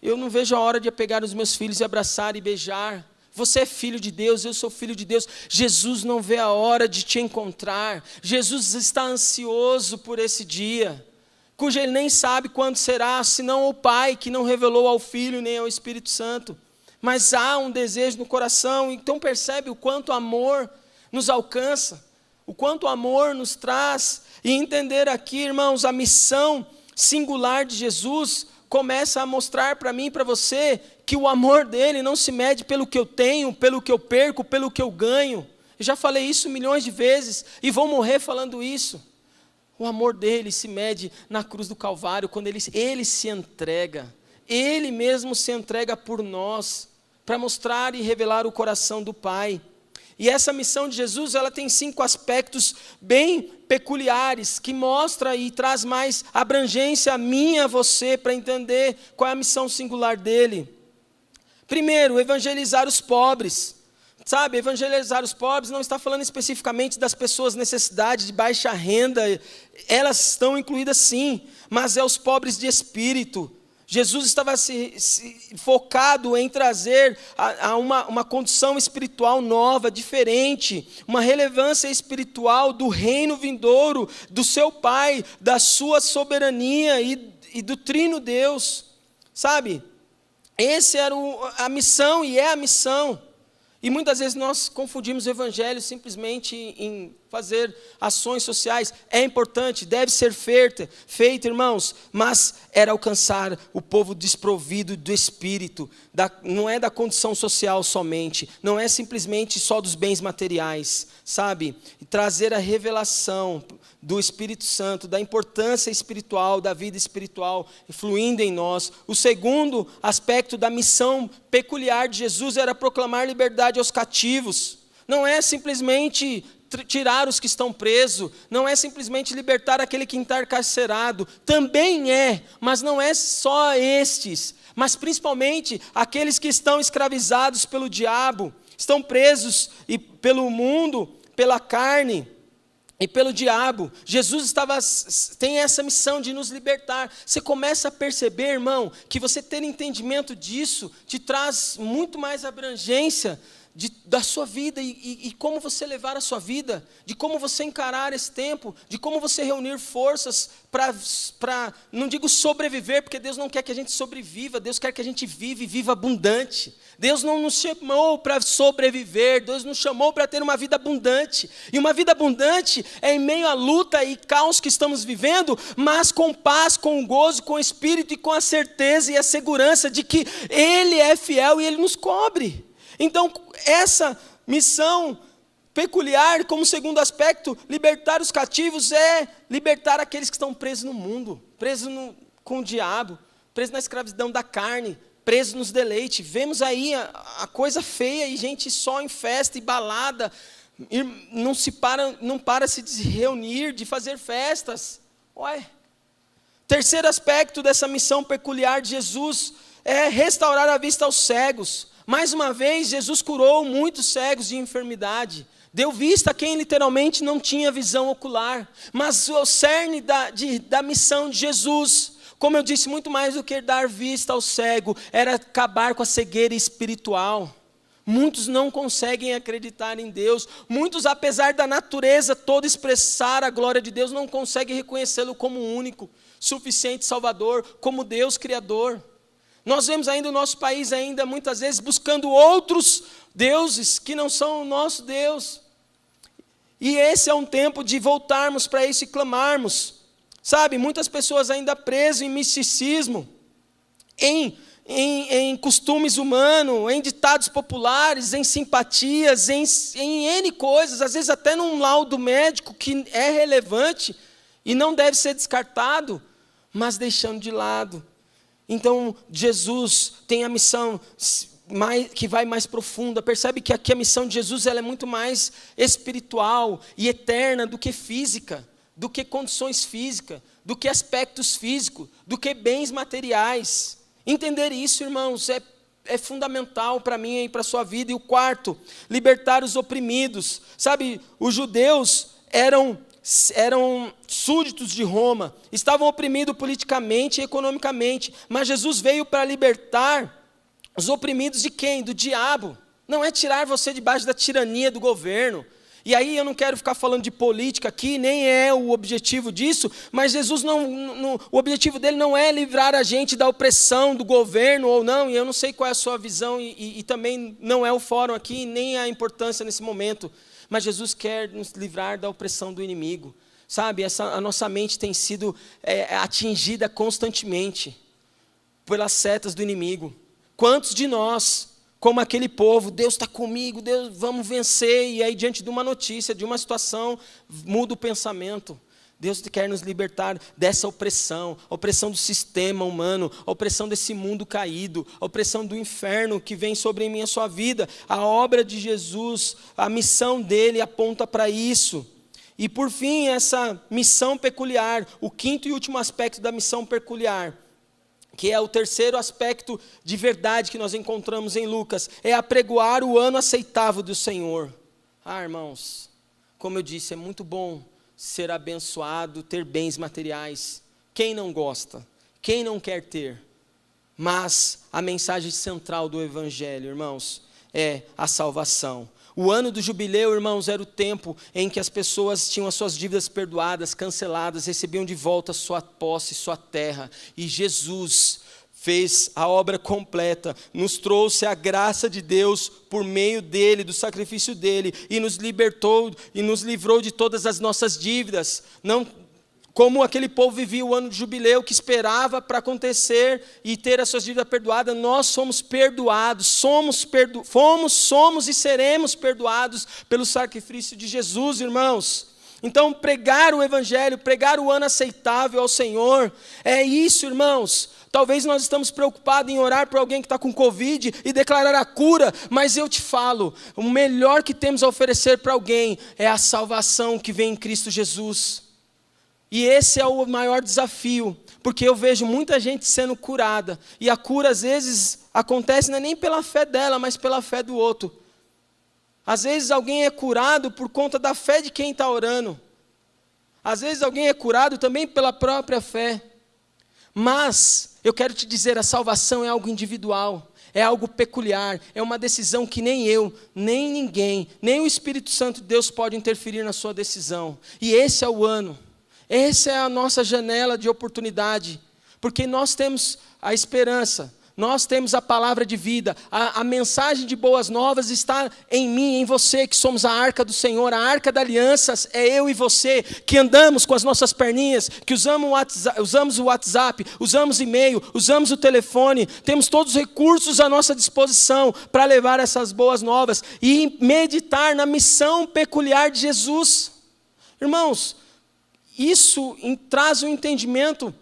eu não vejo a hora de pegar os meus filhos e abraçar e beijar. Você é filho de Deus, eu sou filho de Deus. Jesus não vê a hora de te encontrar. Jesus está ansioso por esse dia, cujo ele nem sabe quando será, senão o Pai que não revelou ao Filho nem ao Espírito Santo. Mas há um desejo no coração, então percebe o quanto o amor nos alcança, o quanto o amor nos traz. E entender aqui, irmãos, a missão singular de Jesus começa a mostrar para mim e para você que o amor dele não se mede pelo que eu tenho, pelo que eu perco, pelo que eu ganho. Eu já falei isso milhões de vezes e vou morrer falando isso. O amor dele se mede na cruz do Calvário, quando ele se entrega. Ele mesmo se entrega por nós, para mostrar e revelar o coração do Pai. E essa missão de Jesus, ela tem 5 aspectos bem peculiares, que mostra e traz mais abrangência a mim e a você, para entender qual é a missão singular dele. Primeiro, evangelizar os pobres. Sabe, evangelizar os pobres não está falando especificamente das pessoas necessidade de baixa renda, elas estão incluídas sim, mas é os pobres de espírito. Jesus estava focado em trazer uma condição espiritual nova, diferente, uma relevância espiritual do reino vindouro, do seu Pai, da sua soberania e do trino Deus, sabe? Essa era a missão e é a missão. E muitas vezes nós confundimos o evangelho simplesmente em fazer ações sociais. É importante, deve ser feito, irmãos, mas era alcançar o povo desprovido do espírito, não é da condição social somente, não é simplesmente só dos bens materiais, sabe? E trazer a revelação do Espírito Santo, da importância espiritual, da vida espiritual, fluindo em nós. O segundo aspecto da missão peculiar de Jesus era proclamar liberdade aos cativos. Não é simplesmente tirar os que estão presos, não é simplesmente libertar aquele que está encarcerado, também é, mas não é só estes, mas principalmente aqueles que estão escravizados pelo diabo, estão presos pelo mundo, pela carne, e pelo diabo. Jesus tem essa missão de nos libertar. Você começa a perceber, irmão, que você ter entendimento disso te traz muito mais abrangência da sua vida e como você levar a sua vida, de como você encarar esse tempo, de como você reunir forças para, não digo sobreviver, porque Deus não quer que a gente sobreviva, Deus quer que a gente viva abundante. Deus não nos chamou para sobreviver, Deus nos chamou para ter uma vida abundante. E uma vida abundante é em meio à luta e caos que estamos vivendo, mas com paz, com gozo, com espírito e com a certeza e a segurança de que Ele é fiel e Ele nos cobre. Então, essa missão peculiar, como segundo aspecto, libertar os cativos é libertar aqueles que estão presos no mundo, presos com o diabo, presos na escravidão da carne, presos nos deleites. Vemos aí a coisa feia e gente só em festa e balada, e não para se reunir, de fazer festas. Terceiro aspecto dessa missão peculiar de Jesus é restaurar a vista aos cegos. Mais uma vez, Jesus curou muitos cegos de enfermidade. Deu vista a quem literalmente não tinha visão ocular. Mas o cerne da missão de Jesus, como eu disse, muito mais do que dar vista ao cego, era acabar com a cegueira espiritual. Muitos não conseguem acreditar em Deus. Muitos, apesar da natureza toda expressar a glória de Deus, não conseguem reconhecê-lo como único, suficiente Salvador, como Deus Criador. Nós vemos ainda o nosso país ainda muitas vezes buscando outros deuses que não são o nosso Deus. E esse é um tempo de voltarmos para isso e clamarmos. Sabe, muitas pessoas ainda presas em misticismo, em costumes humanos, em ditados populares, em simpatias, em N coisas, às vezes até num laudo médico que é relevante e não deve ser descartado, mas deixando de lado. Então, Jesus tem a missão que vai mais profunda. Percebe que aqui a missão de Jesus ela é muito mais espiritual e eterna do que física, do que condições físicas, do que aspectos físicos, do que bens materiais. Entender isso, irmãos, é fundamental para mim e para a sua vida. E o quarto, libertar os oprimidos. Sabe, os judeus eram súditos de Roma, estavam oprimidos politicamente e economicamente, mas Jesus veio para libertar os oprimidos de quem? Do diabo. Não é tirar você debaixo da tirania do governo. E aí eu não quero ficar falando de política aqui, nem é o objetivo disso, mas Jesus o objetivo dele não é livrar a gente da opressão do governo ou não, e eu não sei qual é a sua visão, e também não é o fórum aqui, nem a importância nesse momento. Mas Jesus quer nos livrar da opressão do inimigo. Sabe, a nossa mente tem sido atingida constantemente pelas setas do inimigo. Quantos de nós, como aquele povo, Deus está comigo, Deus, vamos vencer, e aí diante de uma notícia, de uma situação, muda o pensamento. Deus quer nos libertar dessa opressão, a opressão do sistema humano, a opressão desse mundo caído, a opressão do inferno que vem sobre mim e a sua vida. A obra de Jesus, a missão dele aponta para isso. E por fim, essa missão peculiar, o quinto e último aspecto da missão peculiar, que é o terceiro aspecto de verdade que nós encontramos em Lucas, é apregoar o ano aceitável do Senhor. Irmãos, como eu disse, é muito bom ser abençoado, ter bens materiais. Quem não gosta? Quem não quer ter? Mas a mensagem central do Evangelho, irmãos, é a salvação. O ano do jubileu, irmãos, era o tempo em que as pessoas tinham as suas dívidas perdoadas, canceladas, recebiam de volta sua posse, sua terra. E Jesus fez a obra completa, nos trouxe a graça de Deus por meio dele, do sacrifício dele, e nos libertou e nos livrou de todas as nossas dívidas. Não como aquele povo vivia o ano de jubileu, que esperava para acontecer e ter as suas dívidas perdoadas, nós somos perdoados, somos e seremos perdoados pelo sacrifício de Jesus, irmãos. Então, pregar o Evangelho, pregar o ano aceitável ao Senhor, é isso, irmãos. Talvez nós estamos preocupados em orar por alguém que está com Covid e declarar a cura, mas eu te falo, o melhor que temos a oferecer para alguém é a salvação que vem em Cristo Jesus. E esse é o maior desafio, porque eu vejo muita gente sendo curada, e a cura às vezes acontece não é nem pela fé dela, mas pela fé do outro. Às vezes alguém é curado por conta da fé de quem está orando. Às vezes alguém é curado também pela própria fé. Mas eu quero te dizer, a salvação é algo individual, é algo peculiar, é uma decisão que nem eu, nem ninguém, nem o Espírito Santo de Deus pode interferir na sua decisão. E esse é o ano, essa é a nossa janela de oportunidade, porque nós temos a esperança, nós temos a palavra de vida, a mensagem de boas novas está em mim, em você, que somos a arca do Senhor, a arca da aliança é eu e você, que andamos com as nossas perninhas, que usamos o WhatsApp, usamos e-mail, usamos o telefone, temos todos os recursos à nossa disposição para levar essas boas novas e meditar na missão peculiar de Jesus. Irmãos, isso traz um entendimento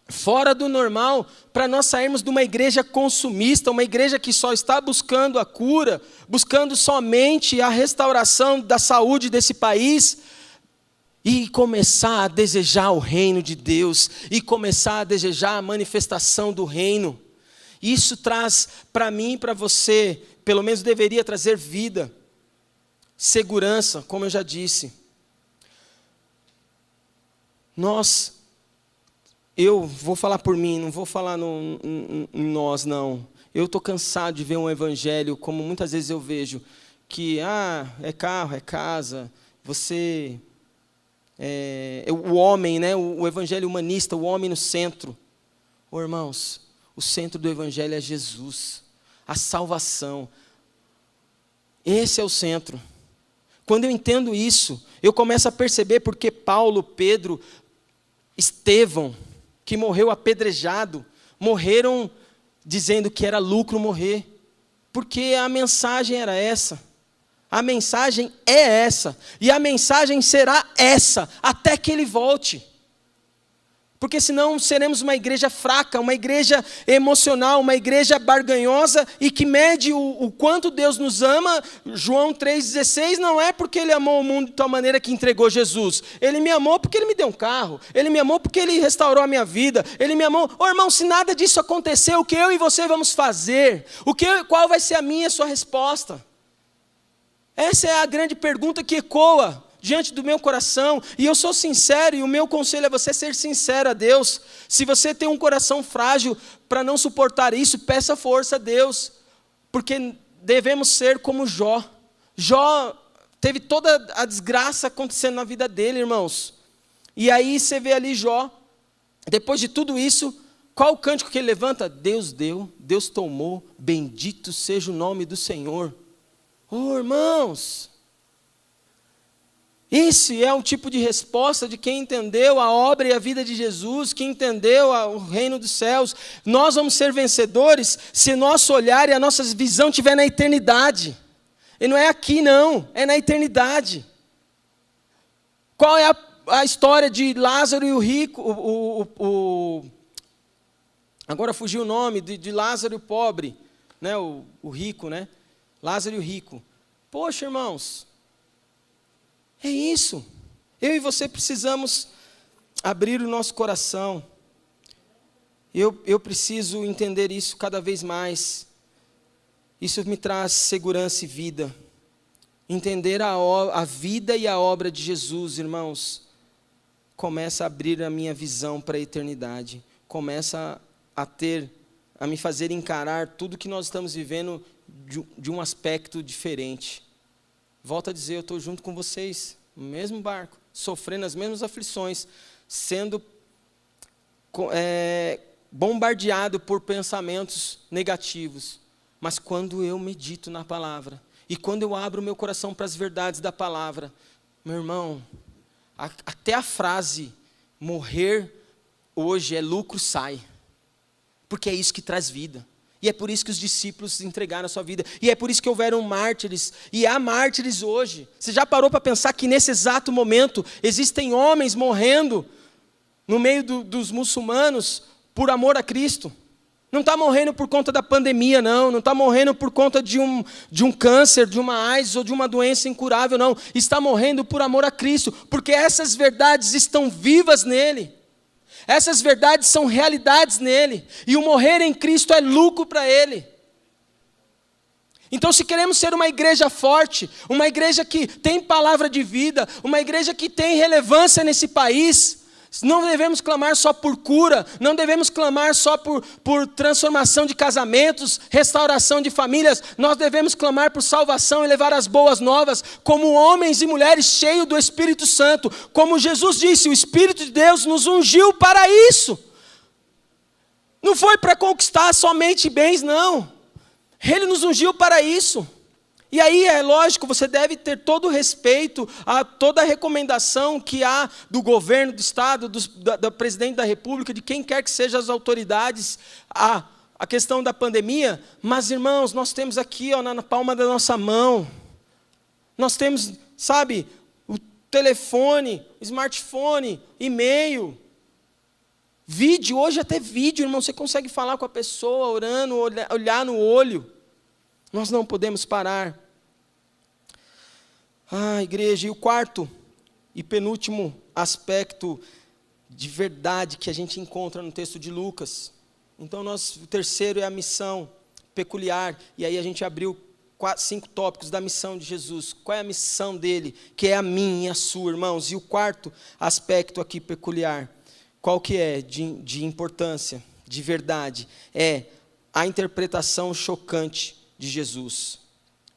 fora do normal, para nós sairmos de uma igreja consumista, uma igreja que só está buscando a cura, buscando somente a restauração da saúde desse país, e começar a desejar o reino de Deus, e começar a desejar a manifestação do reino. Isso traz para mim e para você, pelo menos deveria trazer vida, segurança, como eu já disse. Eu vou falar por mim, não vou falar em nós, não. Eu estou cansado de ver um evangelho, como muitas vezes eu vejo, que é carro, é casa, você... o homem, né? O evangelho humanista, o homem no centro. Irmãos, o centro do evangelho é Jesus, a salvação. Esse é o centro. Quando eu entendo isso, eu começo a perceber porque Paulo, Pedro, Estevão, que morreu apedrejado, morreram dizendo que era lucro morrer, porque a mensagem era essa, a mensagem é essa, e a mensagem será essa, até que Ele volte, porque senão seremos uma igreja fraca, uma igreja emocional, uma igreja barganhosa, e que mede o quanto Deus nos ama. João 3,16, não é porque Ele amou o mundo de tal maneira que entregou Jesus, Ele me amou porque Ele me deu um carro, Ele me amou porque Ele restaurou a minha vida, Ele me amou. Irmão, se nada disso acontecer, o que eu e você vamos fazer? Qual vai ser a minha e a sua resposta? Essa é a grande pergunta que ecoa diante do meu coração, e eu sou sincero, e o meu conselho é você ser sincero a Deus. Se você tem um coração frágil para não suportar isso, peça força a Deus, porque devemos ser como Jó. Jó teve toda a desgraça acontecendo na vida dele, irmãos, e aí você vê ali Jó, depois de tudo isso, qual o cântico que ele levanta? Deus deu, Deus tomou, bendito seja o nome do Senhor. Irmãos, esse é um tipo de resposta de quem entendeu a obra e a vida de Jesus, que entendeu o reino dos céus. Nós vamos ser vencedores se nosso olhar e a nossa visão estiver na eternidade. E não é aqui não, é na eternidade. Qual é a história de Lázaro e o rico? Agora fugiu o nome, de Lázaro e o pobre, né? o rico, né? Lázaro e o rico. Poxa, irmãos, é isso. Eu e você precisamos abrir o nosso coração. Eu preciso entender isso cada vez mais. Isso me traz segurança e vida. Entender a vida e a obra de Jesus, irmãos, começa a abrir a minha visão para a eternidade. Começa a me fazer encarar tudo que nós estamos vivendo de um aspecto diferente. Volto a dizer, eu estou junto com vocês, no mesmo barco, sofrendo as mesmas aflições, sendo bombardeado por pensamentos negativos. Mas quando eu medito na palavra, e quando eu abro o meu coração para as verdades da palavra, meu irmão, até a frase, morrer hoje é lucro, sai. Porque é isso que traz vida. E é por isso que os discípulos entregaram a sua vida. E é por isso que houveram mártires. E há mártires hoje. Você já parou para pensar que nesse exato momento existem homens morrendo no meio dos muçulmanos por amor a Cristo? Não está morrendo por conta da pandemia, não. Não está morrendo por conta de um câncer, de uma AIDS ou de uma doença incurável, não. Está morrendo por amor a Cristo. Porque essas verdades estão vivas nele. Essas verdades são realidades nele, e o morrer em Cristo é lucro para ele. Então, se queremos ser uma igreja forte, uma igreja que tem palavra de vida, uma igreja que tem relevância nesse país, Não devemos clamar só por cura, não devemos clamar só por transformação de casamentos, restauração de famílias, nós devemos clamar por salvação e levar as boas novas, como homens e mulheres cheios do Espírito Santo. Como Jesus disse, o Espírito de Deus nos ungiu para isso. Não foi para conquistar somente bens, não. Ele nos ungiu para isso. E aí, é lógico, você deve ter todo o respeito a toda a recomendação que há do governo, do Estado, do presidente da República, de quem quer que seja as autoridades, a questão da pandemia. Mas, irmãos, nós temos aqui na palma da nossa mão, nós temos, sabe, o telefone, smartphone, e-mail, vídeo. Hoje até vídeo, irmão, você consegue falar com a pessoa, orando, olhar no olho. Nós não podemos parar. Igreja, e o quarto e penúltimo aspecto de verdade que a gente encontra no texto de Lucas. Então, o terceiro é a missão peculiar. E aí a gente abriu 5 tópicos da missão de Jesus. Qual é a missão dele? Que é a minha e a sua, irmãos. E o quarto aspecto aqui peculiar, qual que é de importância, de verdade? É a interpretação chocante de Jesus.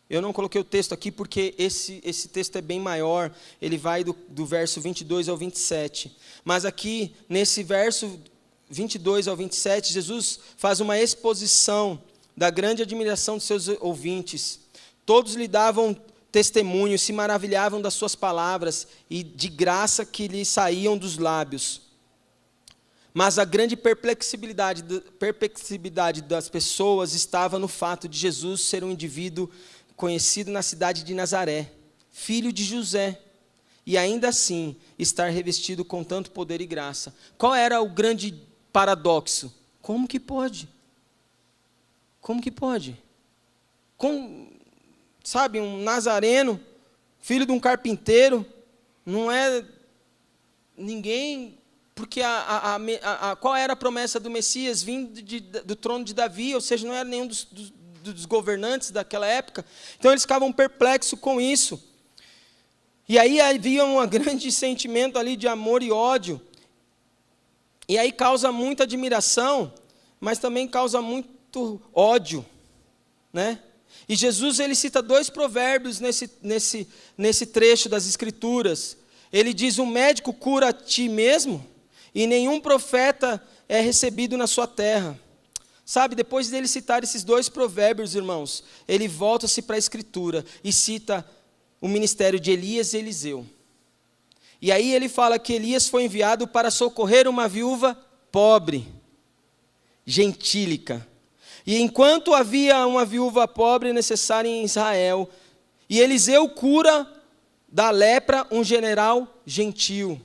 Eu não coloquei o texto aqui porque esse texto é bem maior, ele vai do verso 22 ao 27. Mas aqui, nesse verso 22 ao 27, Jesus faz uma exposição da grande admiração dos seus ouvintes. Todos lhe davam testemunho, se maravilhavam das suas palavras e de graça que lhe saíam dos lábios. Mas a grande perplexidade das pessoas estava no fato de Jesus ser um indivíduo conhecido na cidade de Nazaré, filho de José, e ainda assim estar revestido com tanto poder e graça. Qual era o grande paradoxo? Como que pode? Como que pode? Sabe, um nazareno, filho de um carpinteiro, não é ninguém... Porque qual era a promessa do Messias? Vindo do trono de Davi, ou seja, não era nenhum dos governantes daquela época. Então eles ficavam perplexos com isso. E aí havia um grande sentimento ali de amor e ódio. E aí causa muita admiração, mas também causa muito ódio, né? E Jesus, ele cita 2 provérbios nesse trecho das Escrituras. Ele diz: um médico cura a ti mesmo, e nenhum profeta é recebido na sua terra. Sabe, depois dele citar esses 2 provérbios, irmãos, ele volta-se para a Escritura e cita o ministério de Elias e Eliseu. E aí ele fala que Elias foi enviado para socorrer uma viúva pobre, gentílica. E enquanto havia uma viúva pobre necessária em Israel, e Eliseu cura da lepra um general gentil.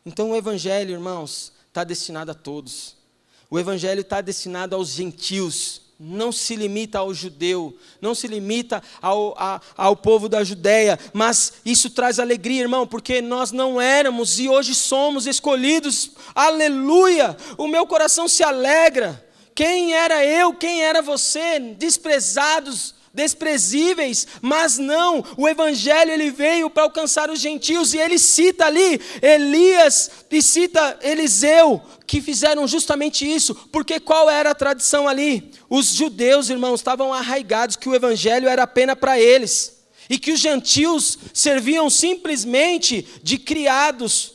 Então o evangelho, irmãos, está destinado a todos. O evangelho está destinado aos gentios, não se limita ao judeu, não se limita ao povo da Judéia, mas isso traz alegria, irmão, porque nós não éramos e hoje somos escolhidos, aleluia, o meu coração se alegra. Quem era eu, quem era você, desprezados, desprezíveis, mas não, o evangelho ele veio para alcançar os gentios, e ele cita ali Elias e cita Eliseu, que fizeram justamente isso, porque qual era a tradição ali? Os judeus, irmãos, estavam arraigados que o evangelho era apenas para eles, e que os gentios serviam simplesmente de criados,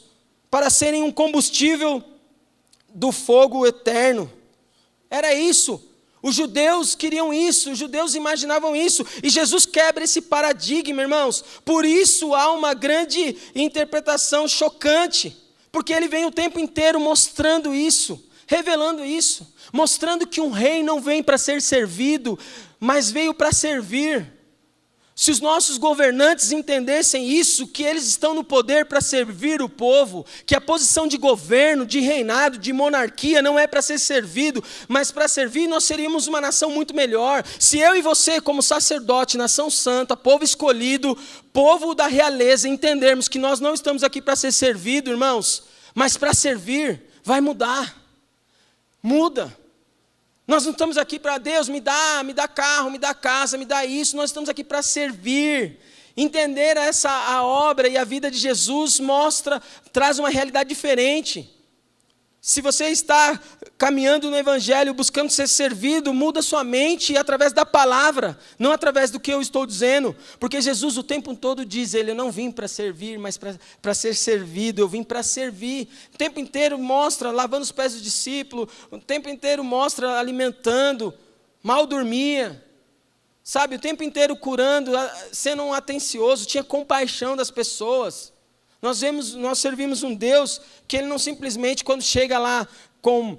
para serem um combustível do fogo eterno. Era isso. Os judeus queriam isso, os judeus imaginavam isso, e Jesus quebra esse paradigma, irmãos. Por isso há uma grande interpretação chocante, porque ele vem o tempo inteiro mostrando isso, revelando isso, mostrando que um rei não vem para ser servido, mas veio para servir. Se os nossos governantes entendessem isso, que eles estão no poder para servir o povo, que a posição de governo, de reinado, de monarquia não é para ser servido, mas para servir, nós seríamos uma nação muito melhor. Se eu e você, como sacerdote, nação santa, povo escolhido, povo da realeza, entendermos que nós não estamos aqui para ser servido, irmãos, mas para servir, vai mudar. Muda. Nós não estamos aqui para Deus, me dá carro, me dá casa, me dá isso. Nós estamos aqui para servir. Entender a obra e a vida de Jesus traz uma realidade diferente. Se você está caminhando no Evangelho, buscando ser servido, muda sua mente através da palavra, não através do que eu estou dizendo. Porque Jesus o tempo todo diz, eu não vim para servir, mas para ser servido, eu vim para servir. O tempo inteiro mostra lavando os pés do discípulo, o tempo inteiro mostra alimentando, mal dormia. Sabe, o tempo inteiro curando, sendo um atencioso, tinha compaixão das pessoas. Nós servimos um Deus que Ele não simplesmente, quando chega lá com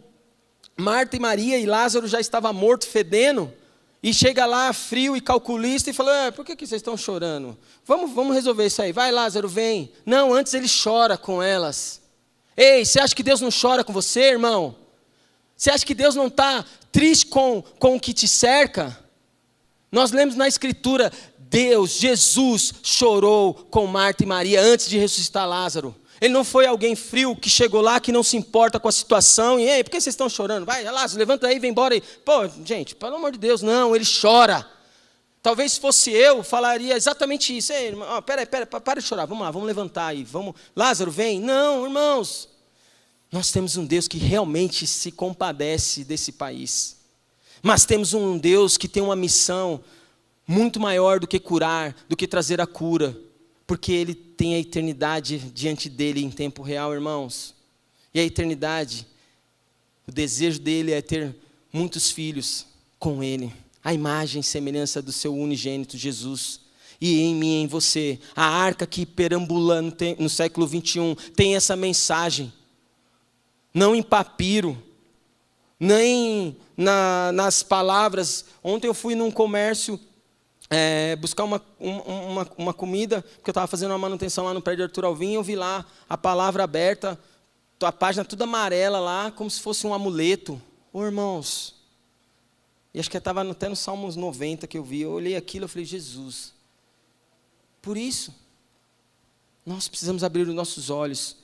Marta e Maria e Lázaro já estava morto, fedendo, e chega lá frio e calculista e fala, por que vocês estão chorando? Vamos resolver isso aí, vai Lázaro, vem. Não, antes Ele chora com elas. Ei, você acha que Deus não chora com você, irmão? Você acha que Deus não está triste com o que te cerca? Nós lemos na Escritura, Jesus chorou com Marta e Maria antes de ressuscitar Lázaro. Ele não foi alguém frio que chegou lá, que não se importa com a situação. E, ei, por que vocês estão chorando? Vai, Lázaro, levanta aí, vem embora. Pô, gente, pelo amor de Deus, não, ele chora. Talvez se fosse eu, falaria exatamente isso. Ei, irmão, para de chorar, vamos lá, vamos levantar aí. Lázaro, vem. Não, irmãos, nós temos um Deus que realmente se compadece desse país. Mas temos um Deus que tem uma missão muito maior do que curar, do que trazer a cura, porque Ele tem a eternidade diante dEle em tempo real, irmãos. E a eternidade, o desejo dEle é ter muitos filhos com Ele, a imagem e semelhança do seu unigênito Jesus. E em mim, em você, a arca que perambula no século 21 tem essa mensagem, não em papiro, nem nas palavras. Ontem eu fui num comércio buscar uma comida, porque eu estava fazendo uma manutenção lá no prédio Arthur Alvim, e eu vi lá a palavra aberta, a página toda amarela lá, como se fosse um amuleto. Ô irmãos, e acho que estava até no Salmos 90 que eu vi, eu olhei aquilo e falei, Jesus, por isso, nós precisamos abrir os nossos olhos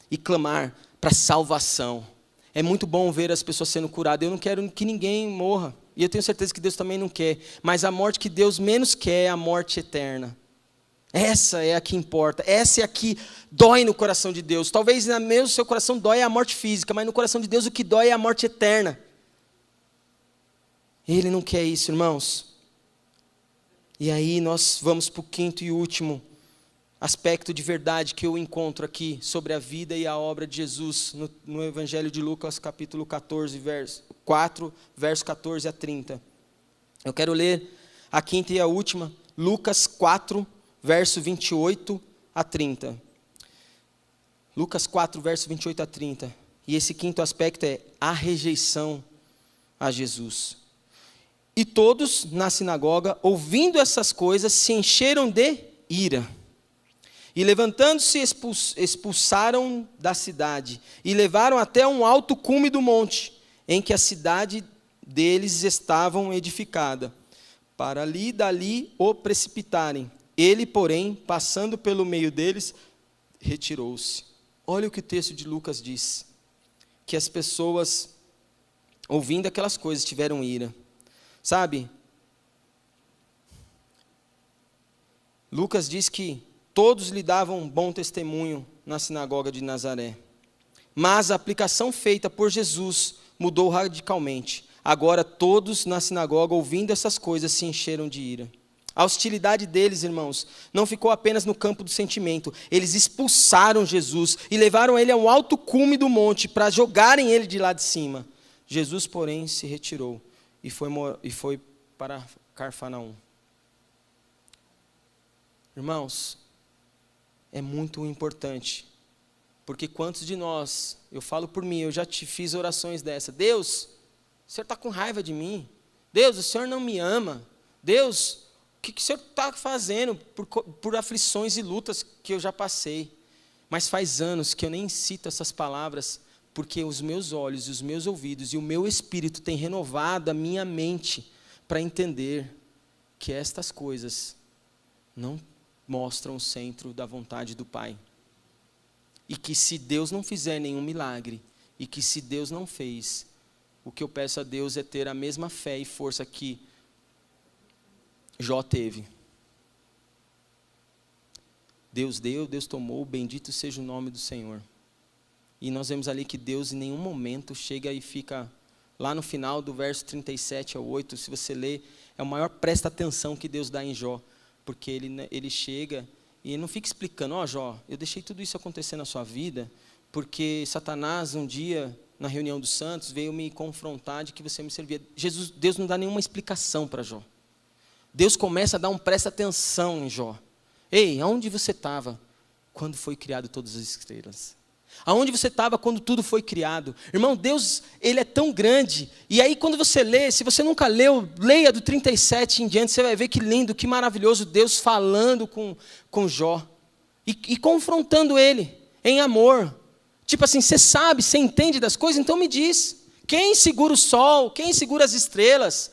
e clamar para salvação. É muito bom ver as pessoas sendo curadas. Eu não quero que ninguém morra. E eu tenho certeza que Deus também não quer. Mas a morte que Deus menos quer é a morte eterna. Essa é a que importa. Essa é a que dói no coração de Deus. Talvez no seu coração dói a morte física, mas no coração de Deus o que dói é a morte eterna. Ele não quer isso, irmãos. E aí nós vamos para o quinto e último aspecto de verdade que eu encontro aqui sobre a vida e a obra de Jesus no Evangelho de Lucas, capítulo 14, verso 4, verso 14 a 30. Eu quero ler a quinta e a última, Lucas 4, verso 28 a 30. Lucas 4, verso 28 a 30. E esse quinto aspecto é a rejeição a Jesus. E todos na sinagoga, ouvindo essas coisas, se encheram de ira. E levantando-se, expulsaram da cidade, e levaram até um alto cume do monte, em que a cidade deles estavam edificada, para ali e dali o precipitarem. Ele, porém, passando pelo meio deles, retirou-se. Olha o que o texto de Lucas diz, que as pessoas, ouvindo aquelas coisas, tiveram ira. Sabe? Lucas diz que todos lhe davam bom testemunho na sinagoga de Nazaré. Mas a aplicação feita por Jesus mudou radicalmente. Agora todos na sinagoga, ouvindo essas coisas, se encheram de ira. A hostilidade deles, irmãos, não ficou apenas no campo do sentimento. Eles expulsaram Jesus e levaram ele a um alto cume do monte para jogarem ele de lá de cima. Jesus, porém, se retirou e foi para Cafarnaum. Irmãos, é muito importante, porque quantos de nós, eu falo por mim, eu já te fiz orações dessa. Deus, o Senhor está com raiva de mim. Deus, o Senhor não me ama. Deus, o que o Senhor está fazendo por aflições e lutas que eu já passei? Mas faz anos que eu nem cito essas palavras, porque os meus olhos, os meus ouvidos e o meu espírito têm renovado a minha mente para entender que estas coisas não mostram o centro da vontade do Pai. E que se Deus não fizer nenhum milagre, e que se Deus não fez, o que eu peço a Deus é ter a mesma fé e força que Jó teve. Deus deu, Deus tomou, bendito seja o nome do Senhor. E nós vemos ali que Deus em nenhum momento chega e fica lá no final do verso 37 ao 8, se você ler, é o maior presta atenção que Deus dá em Jó, porque ele chega e não fica explicando, ó Jó, eu deixei tudo isso acontecer na sua vida, porque Satanás um dia, na reunião dos santos, veio me confrontar de que você me servia. Deus não dá nenhuma explicação para Jó. Deus começa a dar um presta atenção em Jó. Ei, aonde você estava quando foi criado todas as estrelas? Aonde você estava quando tudo foi criado? Irmão, Deus, Ele é tão grande. E aí quando você lê, se você nunca leu, leia do 37 em diante, você vai ver que lindo, que maravilhoso Deus falando com Jó. E confrontando ele em amor. Tipo assim, você sabe, você entende das coisas? Então me diz. Quem segura o sol? Quem segura as estrelas?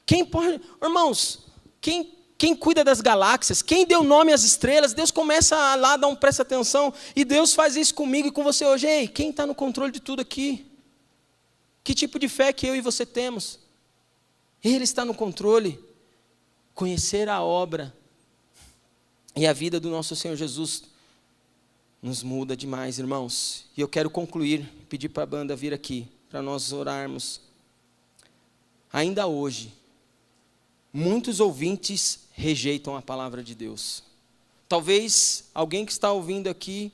Quem pode... Irmãos, quem cuida das galáxias, quem deu nome às estrelas, Deus começa a lá dar presta atenção, e Deus faz isso comigo e com você hoje. Ei, quem está no controle de tudo aqui? Que tipo de fé que eu e você temos? Ele está no controle. Conhecer a obra e a vida do nosso Senhor Jesus nos muda demais, irmãos. E eu quero concluir, pedir para a banda vir aqui, para nós orarmos. Ainda hoje, muitos ouvintes rejeitam a palavra de Deus. Talvez alguém que está ouvindo aqui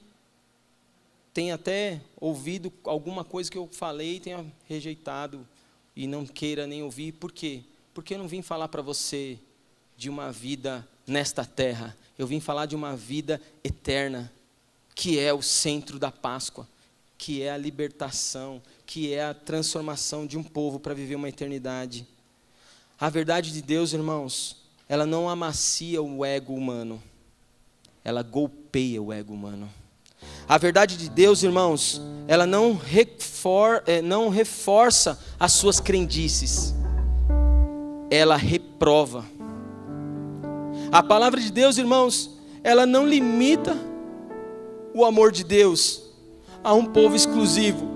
tenha até ouvido alguma coisa que eu falei e tenha rejeitado e não queira nem ouvir. Por quê? Porque eu não vim falar para você de uma vida nesta terra. Eu vim falar de uma vida eterna, que é o centro da Páscoa, que é a libertação, que é a transformação de um povo para viver uma eternidade. A verdade de Deus, irmãos, ela não amacia o ego humano, ela golpeia o ego humano. A verdade de Deus, irmãos, ela não reforça as suas crendices, ela reprova. A palavra de Deus, irmãos, ela não limita o amor de Deus a um povo exclusivo,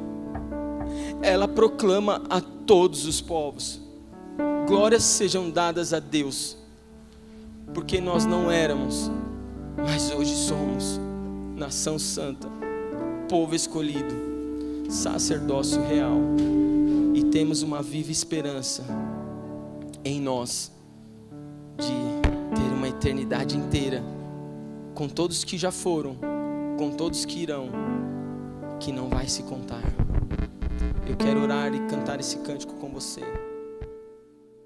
ela proclama a todos os povos. Glórias sejam dadas a Deus, porque nós não éramos, mas hoje somos nação santa, povo escolhido, sacerdócio real, e temos uma viva esperança em nós de ter uma eternidade inteira com todos que já foram, com todos que irão, que não vai se contar. Eu quero orar e cantar esse cântico com você.